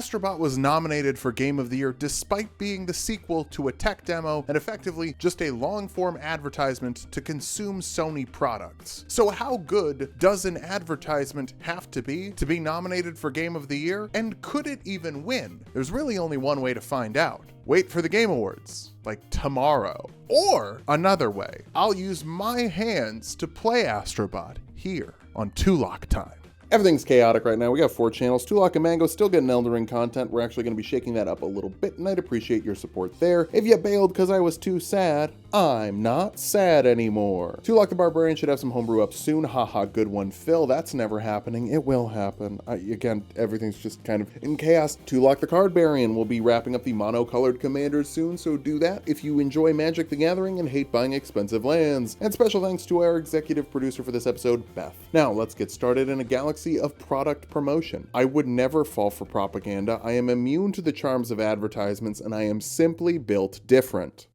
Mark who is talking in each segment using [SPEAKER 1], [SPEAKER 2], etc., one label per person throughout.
[SPEAKER 1] Astrobot was nominated for Game of the Year despite being the sequel to a tech demo and effectively just a long-form advertisement to consume Sony products. So how good does an advertisement have to be nominated for Game of the Year? And could it even win? There's really only one way to find out. Wait for the Game Awards, like tomorrow. Or another way, I'll use my hands to play Astrobot here on Two Lock Time. Everything's chaotic right now. We got 4 channels. Two Lock and Mango still getting Elden Ring content. We're actually going to be shaking that up a little bit, and I'd appreciate your support there. If you bailed because I was too sad, I'm not sad anymore. Two Lock the Barbarian should have some homebrew up soon. Haha, good one, Phil. That's never happening. It will happen. Again, everything's just kind of in chaos. Two Lock the Cardbarian will be wrapping up the mono-colored commanders soon, so do that if you enjoy Magic the Gathering and hate buying expensive lands. And special thanks to our executive producer for this episode, Beth. Now, let's get started in a galaxy of product promotion. I would never fall for propaganda. I am immune to the charms of advertisements, and I am simply built different.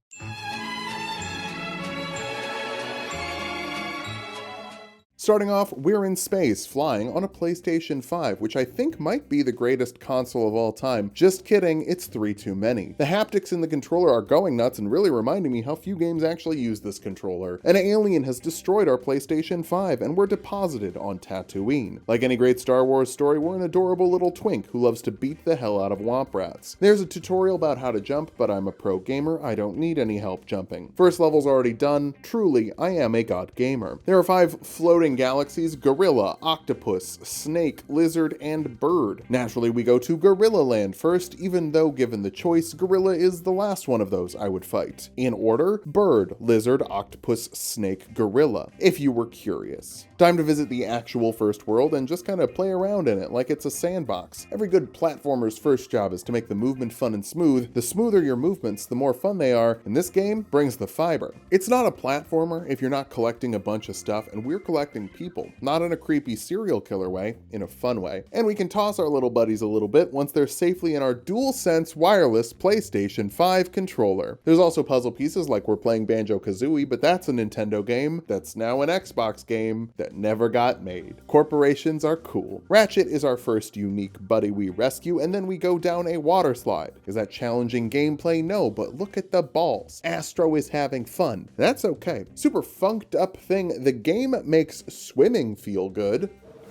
[SPEAKER 1] Starting off, we're in space, flying on a PlayStation 5, which I think might be the greatest console of all time. Just kidding, it's 3 too many. The haptics in the controller are going nuts and really reminding me how few games actually use this controller. An alien has destroyed our PlayStation 5, and we're deposited on Tatooine. Like any great Star Wars story, we're an adorable little twink who loves to beat the hell out of womp rats. There's a tutorial about how to jump, but I'm a pro gamer, I don't need any help jumping. First level's already done. Truly, I am a god gamer. There are 5 floating galaxies: gorilla, octopus, snake, lizard, and bird. Naturally, we go to Gorilla Land first, even though given the choice, gorilla is the last one of those I would fight. In order: bird, lizard, octopus, snake, gorilla, if you were curious. Time to visit the actual first world and just kind of play around in it like it's a sandbox. Every good platformer's first job is to make the movement fun and smooth. The smoother your movements, the more fun they are, and this game brings the fiber. It's not a platformer if you're not collecting a bunch of stuff, and we're collecting people, not in a creepy serial killer way, in a fun way. And we can toss our little buddies a little bit once they're safely in our DualSense wireless PlayStation 5 controller. There's also puzzle pieces like we're playing Banjo-Kazooie, but that's a Nintendo game that's now an Xbox game that never got made. Corporations are cool. Ratchet is our first unique buddy we rescue, and then we go down a water slide. Is that challenging gameplay? No, but look at the balls. Astro is having fun. That's okay. Super funked up thing, the game makes swimming feel good.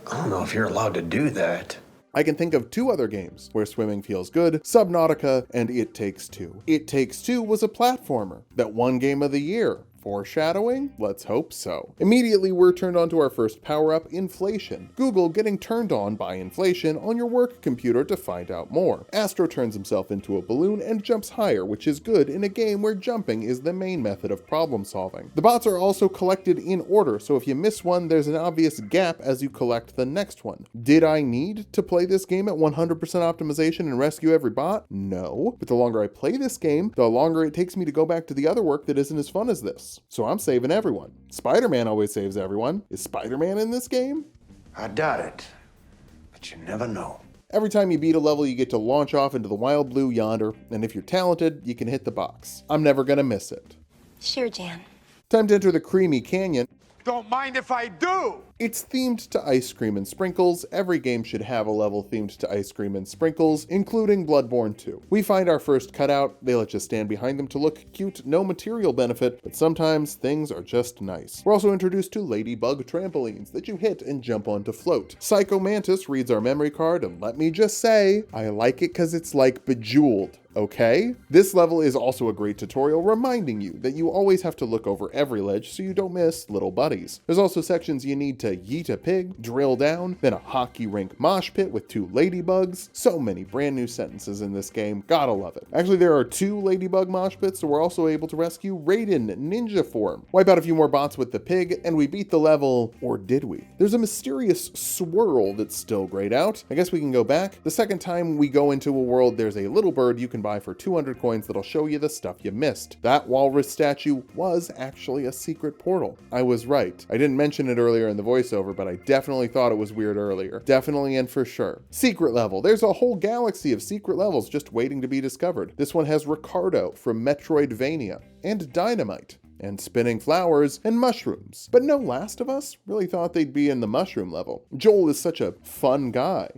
[SPEAKER 2] I don't know if you're allowed to do that.
[SPEAKER 1] I can think of 2 other games where swimming feels good: Subnautica and It Takes Two. It Takes Two was a platformer that won Game of the Year. Foreshadowing? Let's hope so. Immediately, we're turned on to our first power-up, inflation. Google getting turned on by inflation on your work computer to find out more. Astro turns himself into a balloon and jumps higher, which is good in a game where jumping is the main method of problem solving. The bots are also collected in order, so if you miss one, there's an obvious gap as you collect the next one. Did I need to play this game at 100% optimization and rescue every bot? No. But the longer I play this game, the longer it takes me to go back to the other work that isn't as fun as this. So I'm saving everyone. Spider-Man always saves everyone. Is Spider-Man in this game?
[SPEAKER 2] I doubt it, but you never know.
[SPEAKER 1] Every time you beat a level, you get to launch off into the wild blue yonder, and if you're talented, you can hit the box. I'm never gonna miss it.
[SPEAKER 3] Sure, Jan.
[SPEAKER 1] Time to enter the creamy canyon.
[SPEAKER 4] Don't mind if I do!
[SPEAKER 1] It's themed to ice cream and sprinkles. Every game should have a level themed to ice cream and sprinkles, including Bloodborne 2. We find our first cutout, they let you stand behind them to look cute, no material benefit, but sometimes things are just nice. We're also introduced to ladybug trampolines that you hit and jump on to float. Psycho Mantis reads our memory card, and let me just say, I like it because it's like Bejeweled. Okay? This level is also a great tutorial reminding you that you always have to look over every ledge so you don't miss little buddies. There's also sections you need to yeet a pig, drill down, then a hockey rink mosh pit with 2 ladybugs. So many brand new sentences in this game, gotta love it. Actually, there are 2 ladybug mosh pits, so we're also able to rescue Raiden ninja form. Wipe out a few more bots with the pig, and we beat the level, or did we? There's a mysterious swirl that's still grayed out. I guess we can go back. The second time we go into a world, there's a little bird you can buy for 200 coins that'll show you the stuff you missed. That walrus statue was actually a secret portal. I was right. I didn't mention it earlier in the voiceover, but I definitely thought it was weird earlier. Definitely and for sure. Secret level. There's a whole galaxy of secret levels just waiting to be discovered. This one has Ricardo from Metroidvania, and Dynamite, and spinning flowers, and mushrooms. But no Last of Us? Really thought they'd be in the mushroom level. Joel is such a fun guy.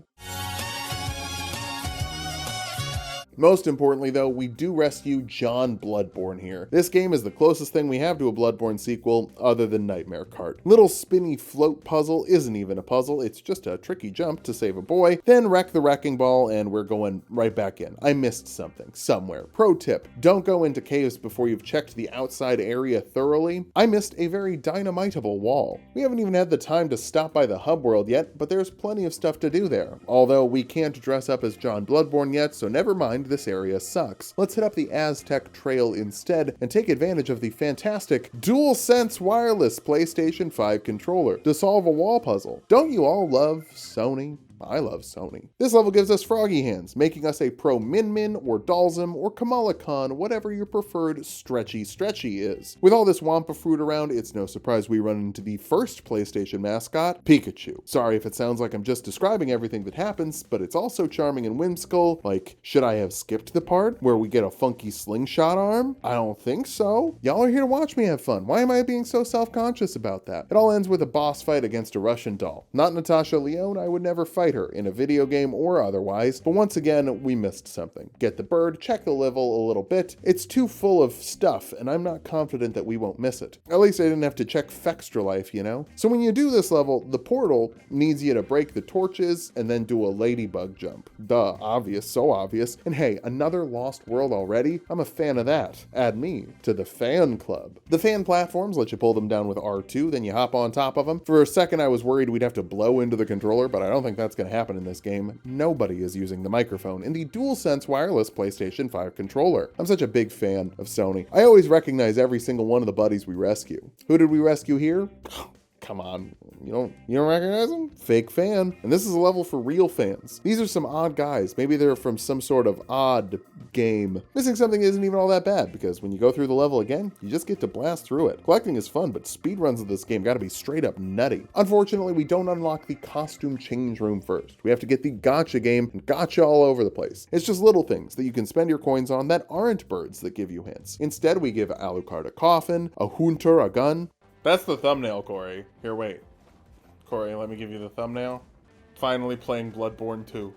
[SPEAKER 1] Most importantly though, we do rescue John Bloodborne here. This game is the closest thing we have to a Bloodborne sequel other than Nightmare Cart. Little spinny float puzzle isn't even a puzzle, it's just a tricky jump to save a boy, then wreck the wrecking ball and we're going right back in. I missed something, somewhere. Pro tip, don't go into caves before you've checked the outside area thoroughly. I missed a very dynamitable wall. We haven't even had the time to stop by the hub world yet, but there's plenty of stuff to do there. Although we can't dress up as John Bloodborne yet, so never mind, this area sucks. Let's hit up the Aztec Trail instead and take advantage of the fantastic DualSense wireless PlayStation 5 controller to solve a wall puzzle. Don't you all love Sony? I love Sony. This level gives us froggy hands, making us a pro Min Min or Dalsum or Kamala Khan, whatever your preferred stretchy is. With all this Wampa fruit around, it's no surprise we run into the first PlayStation mascot, Pikachu. Sorry if it sounds like I'm just describing everything that happens, but it's also charming and whimsical. Like, should I have skipped the part where we get a funky slingshot arm? I don't think so. Y'all are here to watch me have fun. Why am I being so self-conscious about that? It all ends with a boss fight against a Russian doll. Not Natasha Lyonne, I would never fight her in a video game or otherwise, but once again, we missed something. Get the bird, check the level a little bit. It's too full of stuff, and I'm not confident that we won't miss it. At least I didn't have to check Fextra Life, you know? So when you do this level, the portal needs you to break the torches and then do a ladybug jump. Duh, obvious, so obvious. And hey, another Lost World already? I'm a fan of that. Add me to the fan club. The fan platforms let you pull them down with R2, then you hop on top of them. For a second, I was worried we'd have to blow into the controller, but I don't think that's gonna happen in this game. Nobody is using the microphone in the DualSense wireless PlayStation 5 controller. I'm such a big fan of Sony. I always recognize every single one of the buddies we rescue. Who did we rescue here? Come on, you don't recognize them? Fake fan. And this is a level for real fans. These are some odd guys. Maybe they're from some sort of odd game. Missing something isn't even all that bad, because when you go through the level again, you just get to blast through it. Collecting is fun, but speedruns of this game gotta be straight up nutty. Unfortunately, we don't unlock the costume change room first. We have to get the gotcha game and gotcha all over the place. It's just little things that you can spend your coins on that aren't birds that give you hints. Instead, we give Alucard a coffin, a Hunter a gun. That's the thumbnail, Corey. Here, wait. Corey, let me give you the thumbnail. Finally playing Bloodborne 2.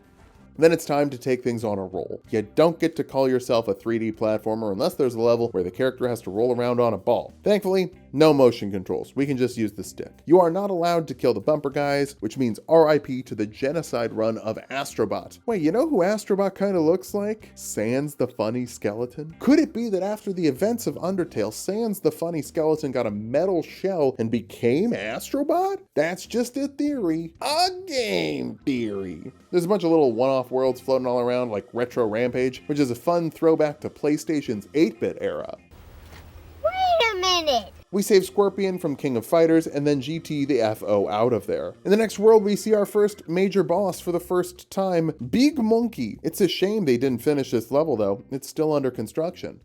[SPEAKER 1] Then it's time to take things on a roll. You don't get to call yourself a 3D platformer unless there's a level where the character has to roll around on a ball. Thankfully, no motion controls. We can just use the stick. You are not allowed to kill the bumper guys, which means RIP to the genocide run of Astrobot. Wait, you know who Astrobot kind of looks like? Sans the funny skeleton? Could it be that after the events of Undertale, Sans the funny skeleton got a metal shell and became Astrobot? That's just a theory. A game theory. There's a bunch of little one-off worlds floating all around like Retro Rampage, which is a fun throwback to PlayStation's 8-bit era.
[SPEAKER 3] Wait a minute!
[SPEAKER 1] We save Scorpion from King of Fighters and then GT the FO out of there. In the next world, we see our first major boss for the first time, Big Monkey. It's a shame they didn't finish this level though. It's still under construction.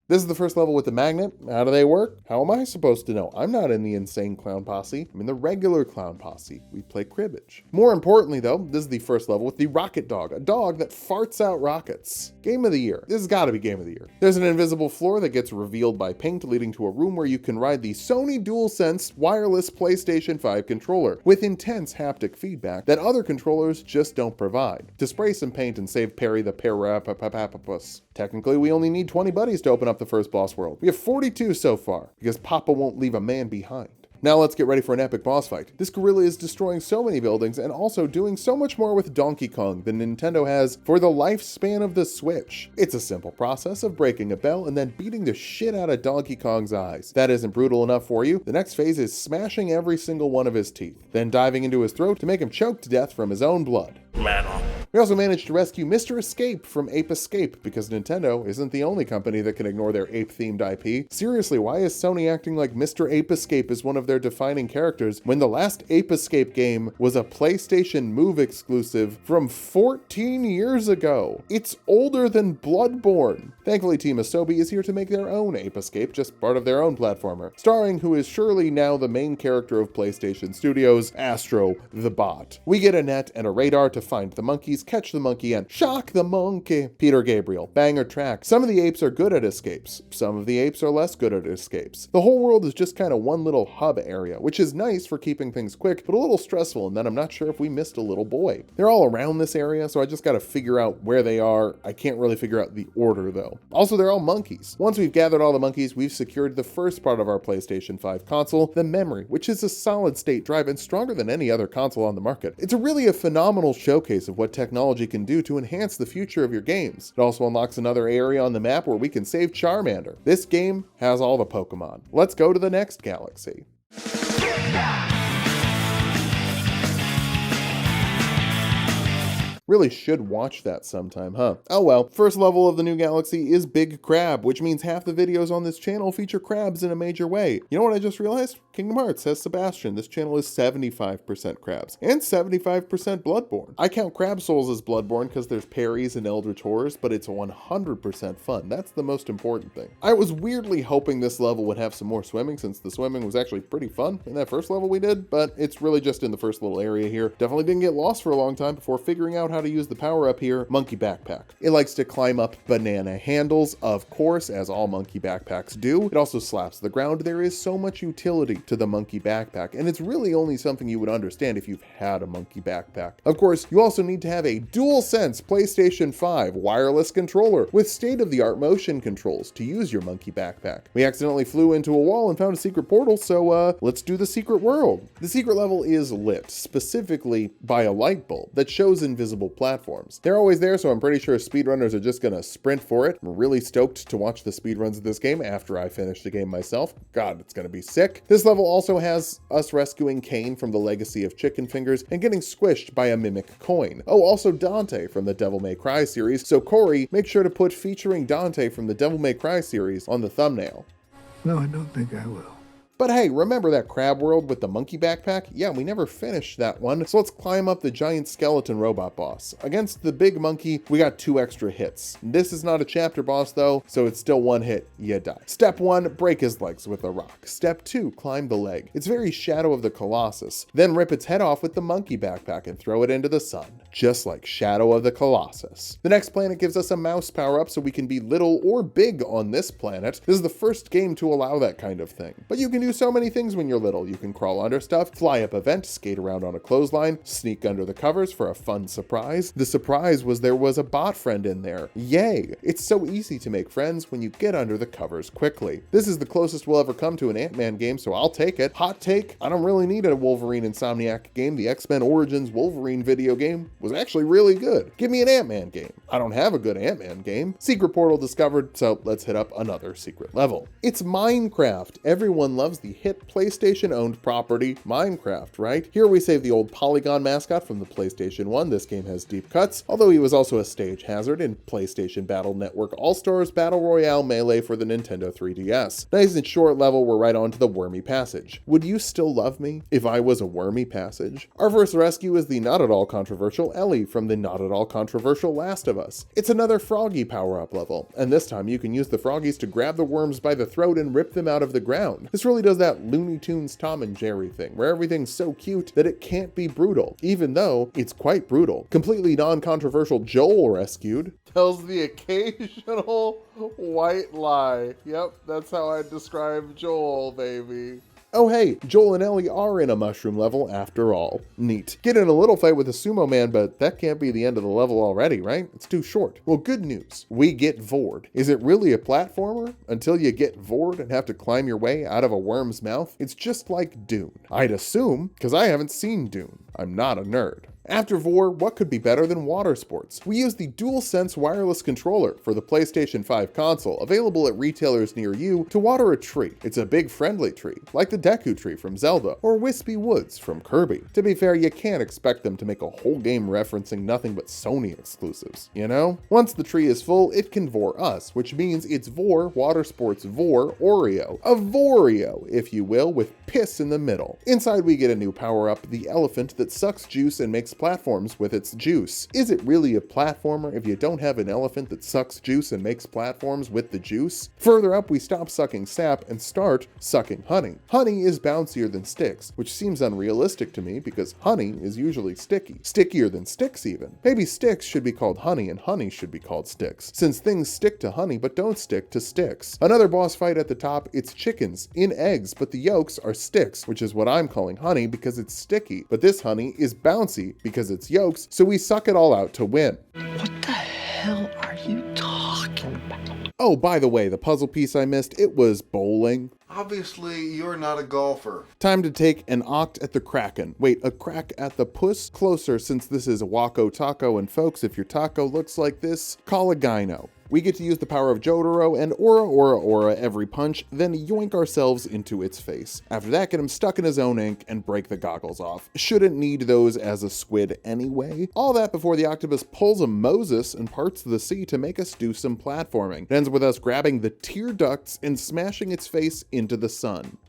[SPEAKER 1] This is the first level with the magnet. How do they work? How am I supposed to know? I'm not in the insane clown posse. I'm in the regular clown posse. We play cribbage. More importantly though, this is the first level with the rocket dog, a dog that farts out rockets. Game of the year. This has got to be game of the year. There's an invisible floor that gets revealed by paint, leading to a room where you can ride the Sony DualSense wireless PlayStation 5 controller with intense haptic feedback that other controllers just don't provide. To spray some paint and save Perry the Parapapapapus. Technically, we only need 20 buddies to open up the first boss world. We have 42 so far, because Papa won't leave a man behind. Now let's get ready for an epic boss fight. This gorilla is destroying so many buildings and also doing so much more with Donkey Kong than Nintendo has for the lifespan of the Switch. It's a simple process of breaking a bell and then beating the shit out of Donkey Kong's eyes. If that isn't brutal enough for you, the next phase is smashing every single one of his teeth, then diving into his throat to make him choke to death from his own blood. We also managed to rescue Mr. Escape from Ape Escape, because Nintendo isn't the only company that can ignore their ape-themed IP. Seriously, why is Sony acting like Mr. Ape Escape is one of their defining characters when the last Ape Escape game was a PlayStation Move exclusive from 14 years ago? It's older than Bloodborne. Thankfully, Team Asobi is here to make their own Ape Escape, just part of their own platformer, starring who is surely now the main character of PlayStation Studios, Astro Bot. We get a net and a radar to find the monkeys monkeys, catch the monkey, and shock the monkey. Peter Gabriel, banger track. Some of the apes are good at escapes. Some of the apes are less good at escapes. The whole world is just kind of one little hub area, which is nice for keeping things quick, but a little stressful, and then I'm not sure if we missed a little boy. They're all around this area, so I just gotta figure out where they are. I can't really figure out the order though. Also, they're all monkeys. Once we've gathered all the monkeys, we've secured the first part of our PlayStation 5 console, the memory, which is a solid state drive and stronger than any other console on the market. It's really a phenomenal showcase of what technology can do to enhance the future of your games. It also unlocks another area on the map where we can save Charmander. This game has all the Pokemon. Let's go to the next galaxy. Really should watch that sometime, huh? Oh well. First level of the new galaxy is Big Crab, which means half the videos on this channel feature crabs in a major way. You know what I just realized? Kingdom Hearts has Sebastian. This channel is 75% crabs and 75% Bloodborne. I count Crab Souls as Bloodborne because there's parries and Eldritch Horrors, but it's 100% fun. That's the most important thing. I was weirdly hoping this level would have some more swimming, since the swimming was actually pretty fun in that first level we did, but it's really just in the first little area here. Definitely didn't get lost for a long time before figuring out how to use the power up here, Monkey Backpack. It likes to climb up banana handles, of course, as all monkey backpacks do. It also slaps the ground. There is so much utility to the monkey backpack, and it's really only something you would understand if you've had a monkey backpack. Of course, you also need to have a DualSense PlayStation 5 wireless controller with state-of-the-art motion controls to use your monkey backpack. We accidentally flew into a wall and found a secret portal, so let's do the secret world. The secret level is lit, specifically by a light bulb that shows invisible platforms. They're always there, so I'm pretty sure speedrunners are just gonna sprint for it. I'm really stoked to watch the speedruns of this game after I finish the game myself. God, it's gonna be sick. This level also has us rescuing Kane from the Legacy of Chicken Fingers and getting squished by a mimic coin. Oh, also Dante from the Devil May Cry series, so Corey, make sure to put featuring Dante from the Devil May Cry series on the thumbnail.
[SPEAKER 5] No, I don't think I will.
[SPEAKER 1] But hey, remember that crab world with the monkey backpack? Yeah, we never finished that one, so let's climb up the giant skeleton robot boss. Against the big monkey, we got 2 extra hits. This is not a chapter boss though, so it's still 1 hit, you die. Step 1, break his legs with a rock. Step 2, climb the leg. It's very Shadow of the Colossus. Then rip its head off with the monkey backpack and throw it into the sun, just like Shadow of the Colossus. The next planet gives us a mouse power-up so we can be little or big on this planet. This is the first game to allow that kind of thing. But you can do so many things when you're little. You can crawl under stuff, fly up a vent, skate around on a clothesline, sneak under the covers for a fun surprise. The surprise was there was a bot friend in there. Yay! It's so easy to make friends when you get under the covers quickly. This is the closest we'll ever come to an Ant-Man game, so I'll take it. Hot take, I don't really need a Wolverine Insomniac game. The X-Men Origins Wolverine video game was actually really good. Give me an Ant-Man game. I don't have a good Ant-Man game. Secret portal discovered, so let's hit up another secret level. It's Minecraft. Everyone loves the hit PlayStation-owned property, Minecraft, right? Here we save the old Polygon mascot from the PlayStation 1. This game has deep cuts, although he was also a stage hazard in PlayStation Battle Network All-Stars Battle Royale Melee for the Nintendo 3DS. Nice and short level, we're right on to the Wormy Passage. Would you still love me if I was a Wormy Passage? Our first rescue is the not at all controversial Ellie from the not at all controversial Last of Us. It's another Froggy power-up level, and this time you can use the Froggies to grab the worms by the throat and rip them out of the ground. This really does that Looney Tunes Tom and Jerry thing, where everything's so cute that it can't be brutal, even though it's quite brutal. Completely non-controversial Joel rescued tells the occasional white lie. Yep, that's how I describe Joel, baby. Oh hey, Joel and Ellie are in a mushroom level after all. Neat. Get in a little fight with a sumo man, but that can't be the end of the level already, right? It's too short. Well, good news. We get Vored. Is it really a platformer? Until you get Vored and have to climb your way out of a worm's mouth? It's just like Dune. I'd assume, because I haven't seen Dune. I'm not a nerd. After Vor, what could be better than water sports? We use the DualSense wireless controller for the PlayStation 5 console, available at retailers near you, to water a tree. It's a big friendly tree, like the Deku tree from Zelda, or Wispy Woods from Kirby. To be fair, you can't expect them to make a whole game referencing nothing but Sony exclusives, you know? Once the tree is full, it can Vor us, which means it's Vor Water Sports Vor Oreo. A Voreo, if you will, with piss in the middle. Inside we get a new power-up, the elephant that sucks juice and makes platforms with its juice. Is it really a platformer if you don't have an elephant that sucks juice and makes platforms with the juice? Further up, we stop sucking sap and start sucking honey. Honey is bouncier than sticks, which seems unrealistic to me because honey is usually sticky. Stickier than sticks even. Maybe sticks should be called honey and honey should be called sticks, since things stick to honey but don't stick to sticks. Another boss fight at the top, it's chickens in eggs, but the yolks are sticks, which is what I'm calling honey because it's sticky. But this honey is bouncy because it's yolks, so we suck it all out to win.
[SPEAKER 2] What the hell are you talking about?
[SPEAKER 1] Oh, by the way, the puzzle piece I missed, it was bowling.
[SPEAKER 6] Obviously, you're not a golfer.
[SPEAKER 1] Time to take an oct at the kraken. Wait, a crack at the puss? Closer, since this is a Wako Taco, and folks, if your taco looks like this, call a gyno. We get to use the power of Jotaro and aura every punch, then yoink ourselves into its face. After that, get him stuck in his own ink and break the goggles off. Shouldn't need those as a squid anyway. All that before the octopus pulls a Moses and parts the sea to make us do some platforming. It ends with us grabbing the tear ducts and smashing its face into the sun.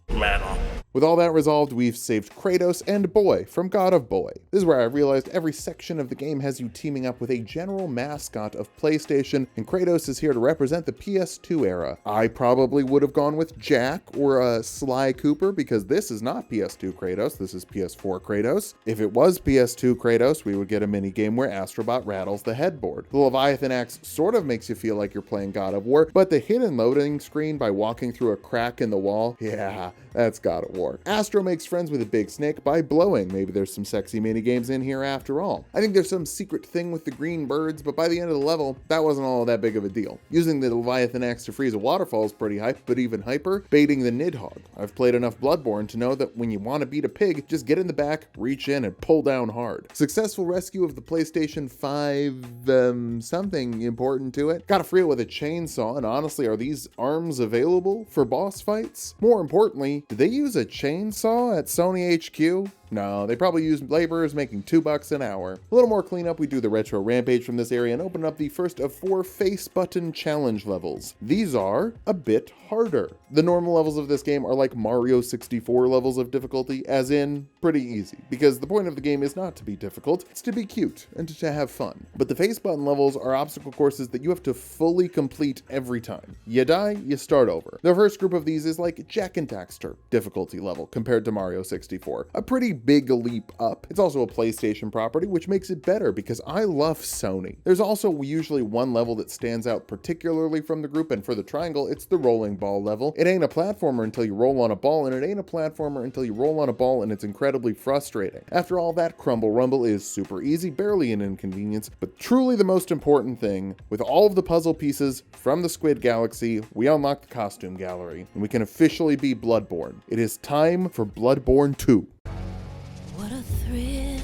[SPEAKER 1] With all that resolved, we've saved Kratos and Boy from God of Boy. This is where I realized every section of the game has you teaming up with a general mascot of PlayStation, and Kratos is here to represent the PS2 era. I probably would have gone with Jack or Sly Cooper because this is not PS2 Kratos, this is PS4 Kratos. If it was PS2 Kratos, we would get a mini game where Astrobot rattles the headboard. The Leviathan axe sort of makes you feel like you're playing God of War, but the hidden loading screen by walking through a crack in the wall, yeah, that's God of War. Astro makes friends with a big snake by blowing. Maybe there's some sexy mini games in here after all. I think there's some secret thing with the green birds, but by the end of the level, that wasn't all that big of a deal. Using the Leviathan axe to freeze a waterfall is pretty hype, but even hyper, baiting the Nidhogg. I've played enough Bloodborne to know that when you want to beat a pig, just get in the back, reach in, and pull down hard. Successful rescue of the PlayStation 5, something important to it. Gotta free it with a chainsaw, and honestly, are these arms available for boss fights? More importantly, did they use a chainsaw at Sony HQ? No, they probably use laborers making $2 an hour. A little more cleanup, we do the retro rampage from this area and open up the first of 4 face button challenge levels. These are a bit harder. The normal levels of this game are like Mario 64 levels of difficulty, as in pretty easy, because the point of the game is not to be difficult, it's to be cute and to have fun. But the face button levels are obstacle courses that you have to fully complete every time. You die, you start over. The first group of these is like Jack and Daxter difficulty level compared to Mario 64. A pretty big leap up. It's also a PlayStation property, which makes it better because I love Sony. There's also usually one level that stands out particularly from the group, and for the triangle, it's the rolling ball level. It ain't a platformer until you roll on a ball, and it ain't a platformer until you roll on a ball, and it's incredibly frustrating. After all that, Crumble Rumble is super easy, barely an inconvenience, but truly the most important thing. With all of the puzzle pieces from the Squid Galaxy, we unlock the costume gallery, and we can officially be Bloodborne. It is time for Bloodborne 2.
[SPEAKER 7] What a thrill.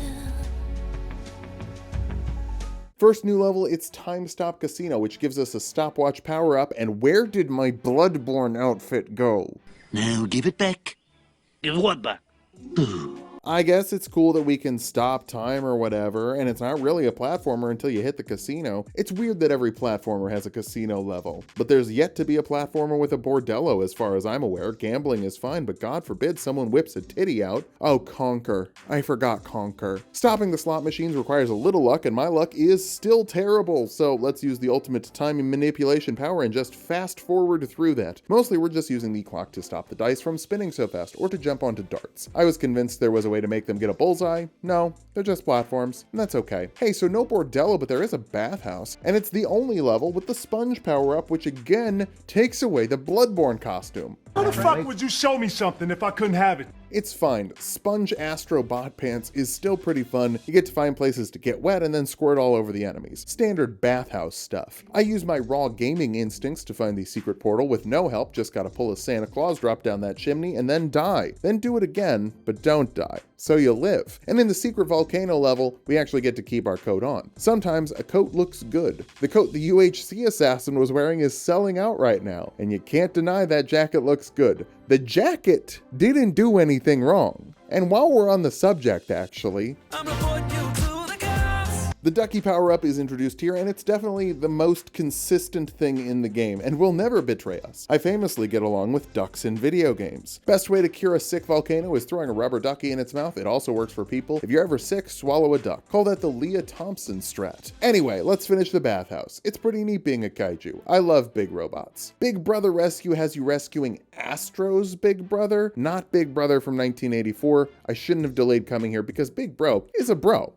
[SPEAKER 1] First new level, it's Time Stop Casino, which gives us a stopwatch power-up, and where did my Bloodborne outfit go?
[SPEAKER 8] Now give it back. Give what back?
[SPEAKER 1] I guess it's cool that we can stop time or whatever, and it's not really a platformer until you hit the casino. It's weird that every platformer has a casino level, but there's yet to be a platformer with a bordello as far as I'm aware. Gambling is fine, but God forbid someone whips a titty out. Oh, Conquer. I forgot Conquer. Stopping the slot machines requires a little luck, and my luck is still terrible, so let's use the ultimate time manipulation power and just fast forward through that. Mostly we're just using the clock to stop the dice from spinning so fast, or to jump onto darts. I was convinced there was a way to make them get a bullseye. No, they're just platforms, and that's okay. Hey, so no bordello, but there is a bathhouse, and it's the only level with the sponge power-up, which again takes away the Bloodborne costume.
[SPEAKER 4] How the fuck would you show me something if I couldn't have it?
[SPEAKER 1] It's fine. Sponge Astro Bot pants is still pretty fun. You get to find places to get wet and then squirt all over the enemies. Standard bathhouse stuff. I use my raw gaming instincts to find the secret portal with no help, just gotta pull a Santa Claus drop down that chimney and then die. Then do it again, but don't die. So you live. And in the secret volcano level, we actually get to keep our coat on. Sometimes a coat looks good. The coat the UHC assassin was wearing is selling out right now, and you can't deny that jacket looks good. The jacket didn't do anything wrong. And while we're on the subject, actually, the The ducky power-up is introduced here, and it's definitely the most consistent thing in the game, and will never betray us. I famously get along with ducks in video games. Best way to cure a sick volcano is throwing a rubber ducky in its mouth. It also works for people. If you're ever sick, swallow a duck. Call that the Leah Thompson strat. Anyway, let's finish the bathhouse. It's pretty neat being a kaiju. I love big robots. Big Brother Rescue has you rescuing Astro's Big Brother, not Big Brother from 1984. I shouldn't have delayed coming here because Big Bro is a bro.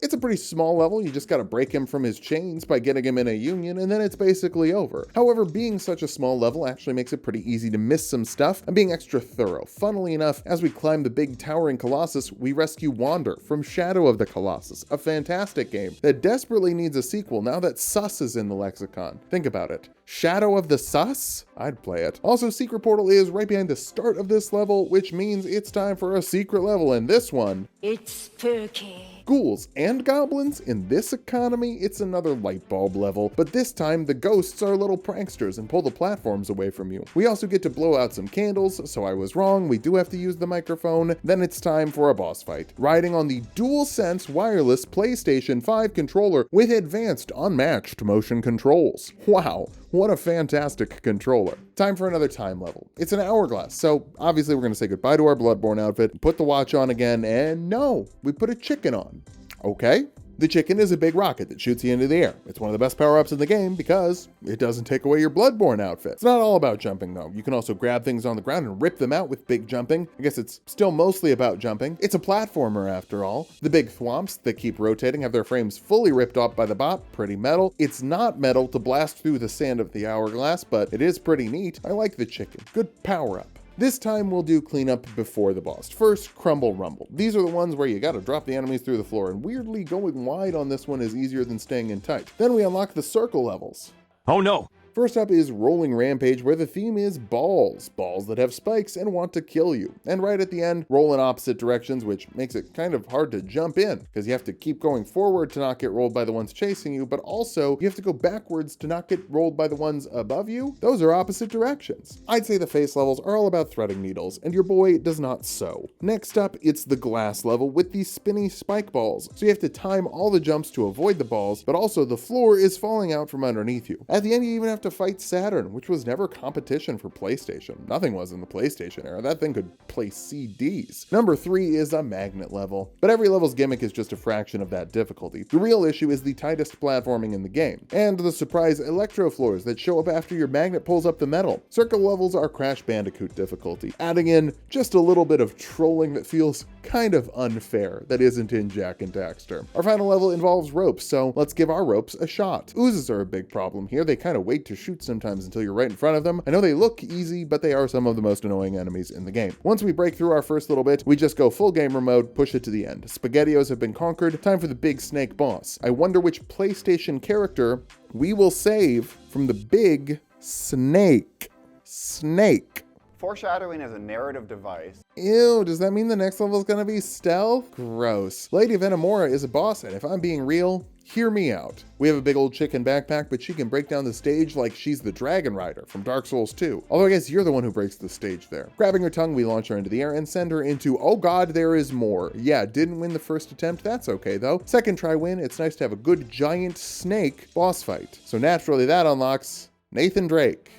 [SPEAKER 1] It's a pretty small level, you just gotta break him from his chains by getting him in a union, and then it's basically over. However, being such a small level actually makes it pretty easy to miss some stuff. I'm being extra thorough. Funnily enough, as we climb the big tower in Colossus, we rescue Wander from Shadow of the Colossus, a fantastic game that desperately needs a sequel now that sus is in the lexicon. Think about it. Shadow of the Sus? I'd play it. Also, Secret Portal is right behind the start of this level, which means it's time for a secret level, and this one,
[SPEAKER 7] It's spooky.
[SPEAKER 1] ghouls and goblins. In this economy, it's another light bulb level, but this time the ghosts are little pranksters and pull the platforms away from you. We also get to blow out some candles, so I was wrong, we do have to use the microphone. Then it's time for a boss fight, riding on the DualSense wireless PlayStation 5 controller with advanced unmatched motion controls. Wow, what a fantastic controller. Time for another time level. It's an hourglass, so obviously we're gonna say goodbye to our Bloodborne outfit, put the watch on again, and no, we put a chicken on. Okay. The chicken is a big rocket that shoots you into the air. It's one of the best power-ups in the game because it doesn't take away your Bloodborne outfit. It's not all about jumping though. You can also grab things on the ground and rip them out with big jumping. I guess it's still mostly about jumping. It's a platformer after all. The big thwomps that keep rotating have their frames fully ripped off by the bot. Pretty metal. It's not metal to blast through the sand of the hourglass, but it is pretty neat. I like the chicken. Good power-up. This time we'll do cleanup before the boss. First, Crumble Rumble. These are the ones where you gotta drop the enemies through the floor, and weirdly going wide on this one is easier than staying in tight. Then we unlock the circle levels.
[SPEAKER 4] Oh no!
[SPEAKER 1] First up is Rolling Rampage, where the theme is balls. Balls that have spikes and want to kill you. And right at the end, roll in opposite directions, which makes it kind of hard to jump in, because you have to keep going forward to not get rolled by the ones chasing you, but also you have to go backwards to not get rolled by the ones above you. Those are opposite directions. I'd say the face levels are all about threading needles, and your boy does not sew. Next up, it's the glass level with these spinny spike balls. So you have to time all the jumps to avoid the balls, but also the floor is falling out from underneath you. At the end, you even have to fight Saturn, which was never competition for PlayStation. Nothing was in the PlayStation era. That thing could play CDs. Number 3 is a magnet level, but every level's gimmick is just a fraction of that difficulty. The real issue is the tightest platforming in the game, and the surprise electro floors that show up after your magnet pulls up the metal. Circle levels are Crash Bandicoot difficulty, adding in just a little bit of trolling that feels kind of unfair that isn't in Jak and Daxter. Our final level involves ropes, so let's give our ropes a shot. Oozes are a big problem here. They kind of wait to shoot sometimes until you're right in front of them. I know they look easy, but they are some of the most annoying enemies in the game. Once we break through our first little bit, we just go full gamer mode, push it to the end. SpaghettiOs have been conquered. Time for the big snake boss. I wonder which PlayStation character we will save from the big snake. Snake.
[SPEAKER 9] Foreshadowing is a narrative device.
[SPEAKER 1] Ew, does that mean the next level is gonna be stealth? Gross. Lady Venomora is a boss, and if I'm being real, hear me out. We have a big old chicken backpack, but she can break down the stage like she's the Dragon Rider from Dark Souls 2. Although I guess you're the one who breaks the stage there. Grabbing her tongue, we launch her into the air and send her into, oh god, there is more. Yeah, didn't win the first attempt, that's okay though. Second try win, it's nice to have a good giant snake boss fight. So naturally that unlocks Nathan Drake.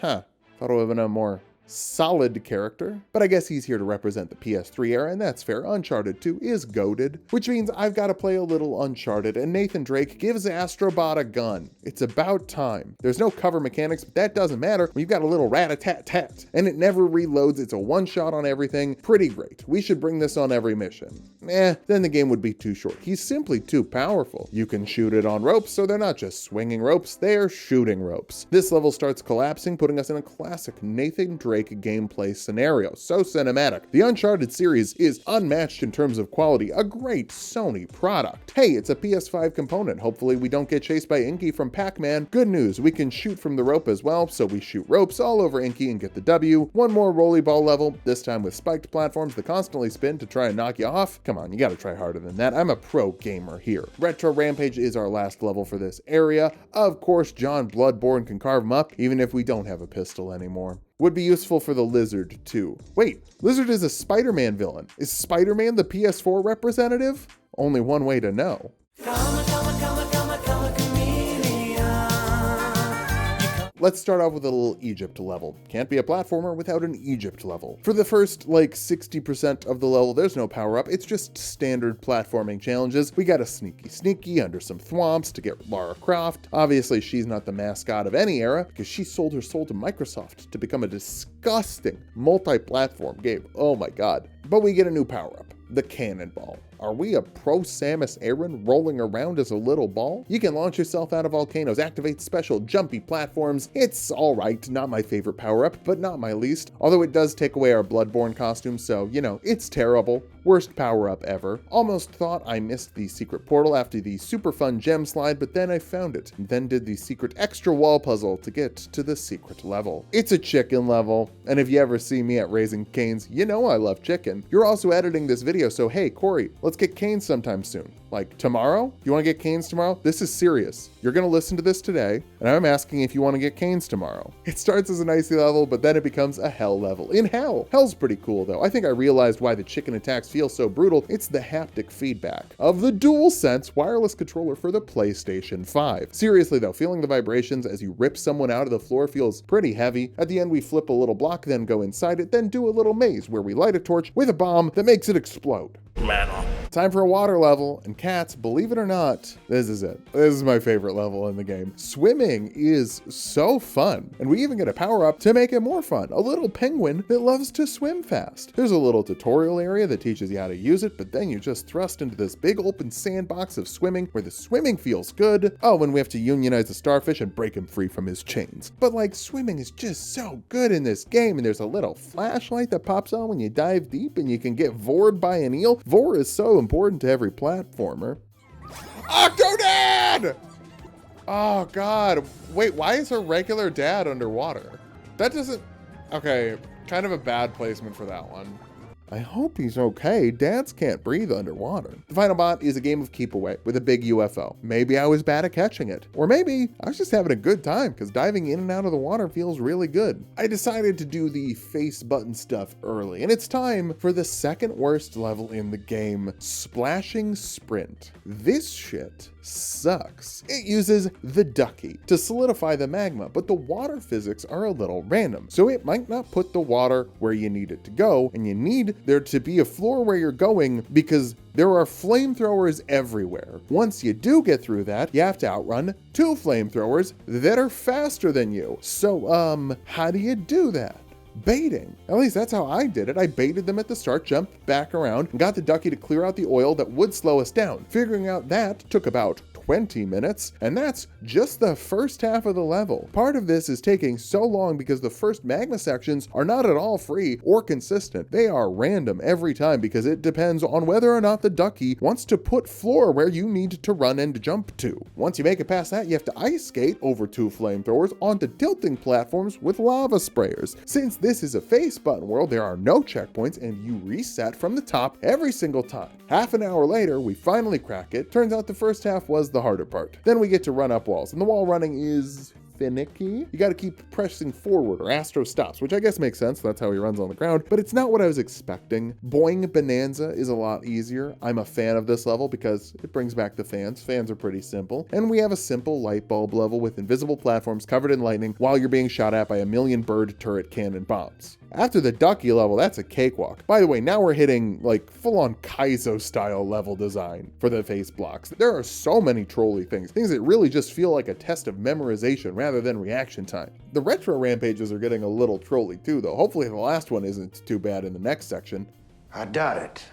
[SPEAKER 1] Huh, thought it would have been a more solid character, but I guess he's here to represent the PS3 era, and that's fair. Uncharted 2 is goated, which means I've got to play a little Uncharted, and Nathan Drake gives Astrobot a gun. It's about time. There's no cover mechanics, but that doesn't matter when you've got a little rat-a-tat-tat, and it never reloads. It's a one-shot on everything. Pretty great. We should bring this on every mission. Then the game would be too short. He's simply too powerful. You can shoot it on ropes, so they're not just swinging ropes, they're shooting ropes. This level starts collapsing, putting us in a classic Nathan Drake gameplay scenario. So cinematic. The Uncharted series is unmatched in terms of quality, a great Sony product. Hey, it's a PS5 component. Hopefully we don't get chased by Inky from Pac-Man. Good news, we can shoot from the rope as well, so we shoot ropes all over Inky and get the W. One more rolly ball level, this time with spiked platforms that constantly spin to try and knock you off. Come on, you gotta try harder than that. I'm a pro gamer here. Retro Rampage is our last level for this area. Of course, John Bloodborne can carve him up, even if we don't have a pistol anymore. Would be useful for the Lizard, too. Wait, Lizard is a Spider-Man villain. Is Spider-Man the PS4 representative? Only one way to know. Let's start off with a little Egypt level. Can't be a platformer without an Egypt level. For the first, like, 60% of the level, there's no power-up, it's just standard platforming challenges. We gotta sneaky under some thwomps to get Lara Croft. Obviously, she's not the mascot of any era, because she sold her soul to Microsoft to become a disgusting multi-platform game. Oh my god. But we get a new power-up, the cannonball. Are we a pro Samus Aran rolling around as a little ball? You can launch yourself out of volcanoes, activate special jumpy platforms. It's alright, not my favorite power-up, but not my least. Although it does take away our Bloodborne costume, so, you know, it's terrible. Worst power-up ever. Almost thought I missed the secret portal after the super fun gem slide, but then I found it, and then did the secret extra wall puzzle to get to the secret level. It's a chicken level, and if you ever see me at Raising Cane's, you know I love chicken. You're also editing this video, so hey, Corey, let's get Cane's sometime soon. Like tomorrow? You want to get Cane's tomorrow? This is serious. You're going to listen to this today, and I'm asking if you want to get Cane's tomorrow. It starts as an icy level, but then it becomes a hell level. In hell. Hell's pretty cool though. I think I realized why the chicken attacks feel so brutal. It's the haptic feedback of the DualSense wireless controller for the PlayStation 5. Seriously though, feeling the vibrations as you rip someone out of the floor feels pretty heavy. At the end we flip a little block, then go inside it, then do a little maze where we light a torch with a bomb that makes it explode.
[SPEAKER 8] Metal.
[SPEAKER 1] Time for a water level, and cats, believe it or not, this is it. This is my favorite level in the game. Swimming is so fun, and we even get a power-up to make it more fun. A little penguin that loves to swim fast. There's a little tutorial area that teaches you how to use it, but then you're just thrust into this big open sandbox of swimming where the swimming feels good. Oh, and we have to unionize the starfish and break him free from his chains. But like, swimming is just so good in this game, and there's a little flashlight that pops on when you dive deep, and you can get vored by an eel. Vor is so important to every platformer. Octodad! Oh god. Wait, why is her regular dad underwater? That doesn't... Okay, kind of a bad placement for that one. I hope he's okay. Dads can't breathe underwater. The final bot is a game of keep away with a big UFO. Maybe I was bad at catching it. Or maybe I was just having a good time because diving in and out of the water feels really good. I decided to do the face button stuff early, and it's time for the second worst level in the game, Splashing Sprint. This shit sucks. It uses the ducky to solidify the magma, but the water physics are a little random, so it might not put the water where you need it to go, and you need there to be a floor where you're going because there are flamethrowers everywhere. Once you do get through that, you have to outrun 2 flamethrowers that are faster than you. So, how do you do that? Baiting. At least that's how I did it. I baited them at the start, jumped back around, and got the ducky to clear out the oil that would slow us down. Figuring out that took about 20 minutes, and that's just the first half of the level. Part of this is taking so long because the first magma sections are not at all free or consistent. They are random every time because it depends on whether or not the ducky wants to put floor where you need to run and jump to. Once you make it past that, you have to ice skate over 2 flamethrowers onto tilting platforms with lava sprayers. Since this is a face button world, there are no checkpoints and you reset from the top every single time. Half an hour later, we finally crack it. Turns out the first half was the harder part. Then we get to run up walls, and the wall running is finicky. You gotta keep pressing forward or Astro stops, which I guess makes sense. That's how he runs on the ground, but it's not what I was expecting. Boing Bonanza is a lot easier. I'm a fan of this level because it brings back the fans. Fans are pretty simple. And we have a simple light bulb level with invisible platforms covered in lightning while you're being shot at by a million bird turret cannon bombs. After the ducky level, that's a cakewalk. By the way, now we're hitting like full-on Kaizo style level design for the face blocks. There are so many trolly things that really just feel like a test of memorization rather than reaction time. The retro rampages are getting a little trolly too though. Hopefully the last one isn't too bad in the next section.
[SPEAKER 5] I doubt it,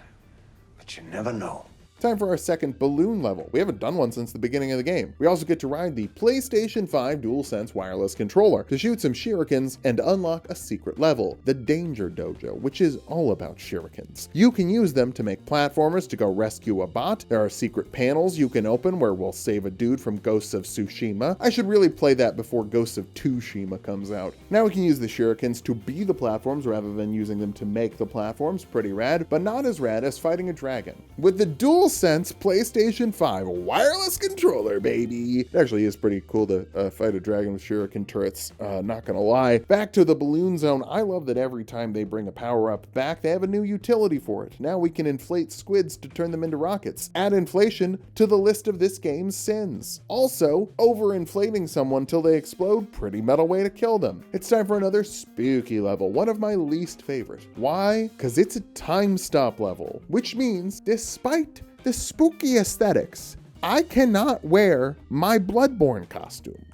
[SPEAKER 5] but you never know.
[SPEAKER 1] Time for our second balloon level. We haven't done one since the beginning of the game. We also get to ride the PlayStation 5 DualSense wireless controller to shoot some shurikens and unlock a secret level, the Danger Dojo, which is all about shurikens. You can use them to make platformers to go rescue a bot. There are secret panels you can open where we'll save a dude from Ghosts of Tsushima. I should really play that before Ghosts of Tsushima comes out. Now we can use the shurikens to be the platforms rather than using them to make the platforms. Pretty rad, but not as rad as fighting a dragon. With the dual DualSense PlayStation 5 wireless controller, baby. It actually is pretty cool to fight a dragon with shuriken turrets, not gonna lie. Back to the balloon zone. I love that every time they bring a power-up back, they have a new utility for it. Now we can inflate squids to turn them into rockets. Add inflation to the list of this game's sins. Also, overinflating someone till they explode, pretty metal way to kill them. It's time for another spooky level, one of my least favorite. Why? Because it's a time stop level, which means despite the spooky aesthetics, I cannot wear my Bloodborne costume.